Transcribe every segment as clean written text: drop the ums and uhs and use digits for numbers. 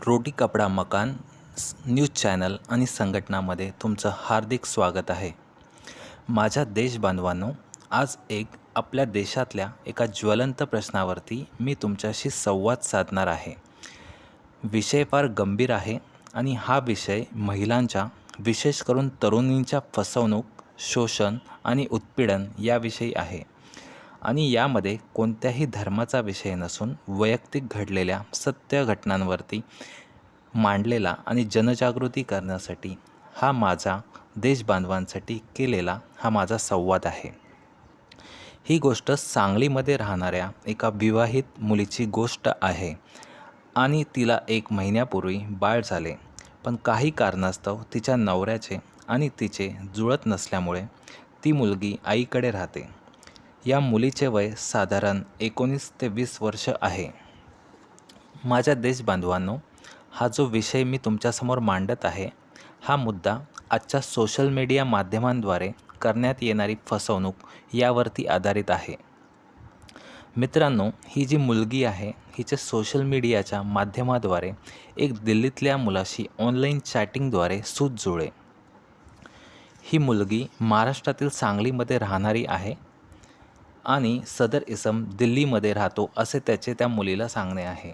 रोटी कपडा मकान news channel आणि संघटनामध्ये तुमचं हार्दिक स्वागत आहे. माझ्या देशबांधवांनो, आज आपल्या देशातल्या एका ज्वलंत प्रश्नावरती मी तुमच्याशी संवाद साधणार आहे. विषय फार गंभीर आहे आणि हा विषय महिलांच्या, विशेष करून तरुणींच्या फसवणूक, शोषण आणि उत्पीडन याविषयी आहे. आणि यामध्ये कोणत्याही धर्माचा विषय नसून वैयक्तिक घडलेल्या सत्य घटनांवरती मांडलेला आणि जनजागृती करण्यासाठी हा माझा देशबांधवांसाठी केलेला हा माझा संवाद आहे. ही गोष्ट सांगलीमध्ये राहणाऱ्या एका विवाहित मुलीची गोष्ट आहे आणि तिला 1 महिन्यापूर्वी बाळ झाले. पण काही कारणास्तव तिच्या नवऱ्याचे आणि तिचे जुळत नसल्यामुळे ती मुलगी आईकडे राहते. या मुलीचे वय साधारण 19 ते 20 वर्ष आहे. माझ्या देशबांधवांनो, हा जो विषय मी तुमच्यासमोर मांडत आहे, हा मुद्दा आजच्या सोशल मीडिया माध्यमांद्वारे करण्यात येणारी फसवणूक यावरती आधारित आहे. मित्रांनो, ही जी मुलगी आहे, हिचे सोशल मीडियाच्या माध्यमाद्वारे एक दिल्लीतल्या मुलाशी ऑनलाईन चॅटिंगद्वारे सूत जुळले. ही मुलगी महाराष्ट्रातील सांगलीमध्ये राहणारी आहे आणि सदर इसम दिल्लीमध्ये राहतो असे त्या मुलीला सांगणे आहे.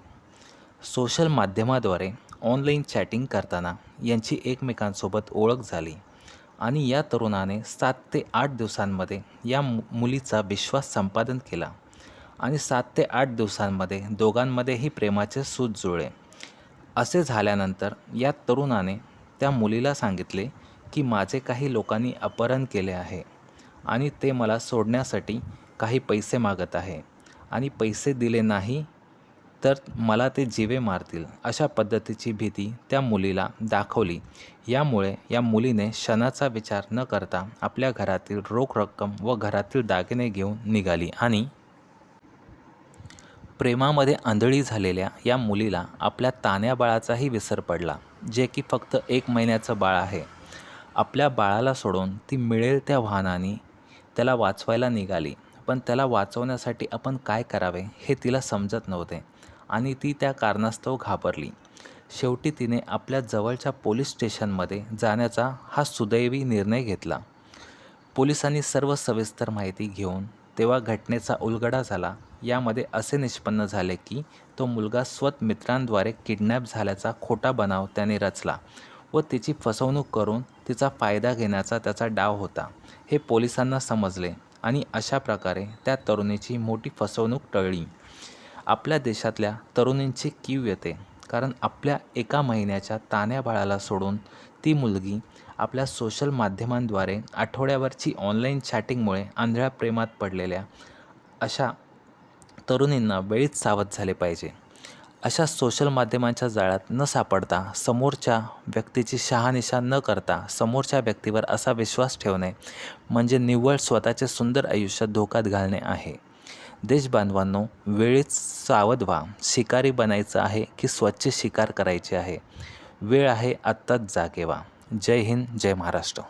सोशल माध्यमाद्वारे ऑनलाईन चॅटिंग करताना यांची एकमेकांसोबत ओळख झाली आणि या तरुणाने 7 ते 8 दिवसांमध्ये या मुलीचा विश्वास संपादन केला आणि 7 ते 8 दिवसांमध्ये दोघांमध्येही प्रेमाचे सूत जुळले. असे झाल्यानंतर या तरुणाने त्या मुलीला सांगितले की माझे काही लोकांनी अपहरण केले आहे आणि ते मला सोडण्यासाठी काही पैसे मागत आहे आणि पैसे दिले नाही तर मला ते जीवे मारतील, अशा पद्धतीची भीती त्या मुलीला दाखवली. यामुळे या मुलीने क्षणाचा विचार न करता आपल्या घरातील रोख रक्कम व घरातील दागिने घेऊन निघाली आणि प्रेमामध्ये आंधळी झालेल्या या मुलीला आपल्या तान्ह्या बाळाचाही विसर पडला, जे की फक्त 1 महिन्याचं बाळ आहे. आपल्या बाळाला सोडून ती मिळेल त्या वाहनाने त्याला वाचवायला निघाली. पण त्याला वाचवण्यासाठी आपण काय करावे हे तिला समजत नव्हते आणि ती त्या कारणास्तव घाबरली. शेवटी तिने आपल्या जवळच्या पोलीस स्टेशनमध्ये जाण्याचा हा सुदैवी निर्णय घेतला. पोलिसांनी सर्व सविस्तर माहिती घेऊन तेव्हा घटनेचा उलगडा झाला. यामध्ये असे निष्पन्न झाले की तो मुलगा स्वतः मित्रांद्वारे किडनॅप झाल्याचा खोटा बनाव त्याने रचला व तिची फसवणूक करून तिचा फायदा घेण्याचा त्याचा डाव होता हे पोलिसांना समजले आणि अशा प्रकारे त्या तरुणीची मोठी फसवणूक टळली. आपल्या देशातल्या तरुणींची कीव येते, कारण आपल्या 1 महिन्याच्या तान्ह्या बाळाला सोडून ती मुलगी आपल्या सोशल माध्यमांद्वारे आठवड्यावरची ऑनलाईन चॅटिंगमुळे आंधळ्या प्रेमात पडलेल्या अशा तरुणींना वेळीच सावध झाले पाहिजे. अशा सोशल माध्यमांच्या जाळ्यात न सापडता समोरच्या व्यक्तीची शहानिशा न करता समोरच्या व्यक्तीवर असा विश्वास ठेवणे म्हणजे निव्वळ स्वतःचे सुंदर आयुष्य धोक्यात घालणे आहे. देशबांधवांनो, वेळीच सावध व्हा. शिकारी बनायचं आहे की स्वच्छ शिकार करायची आहे? वेळ आहे, आत्ताच जागे व्हा. जय हिंद, जय महाराष्ट्र.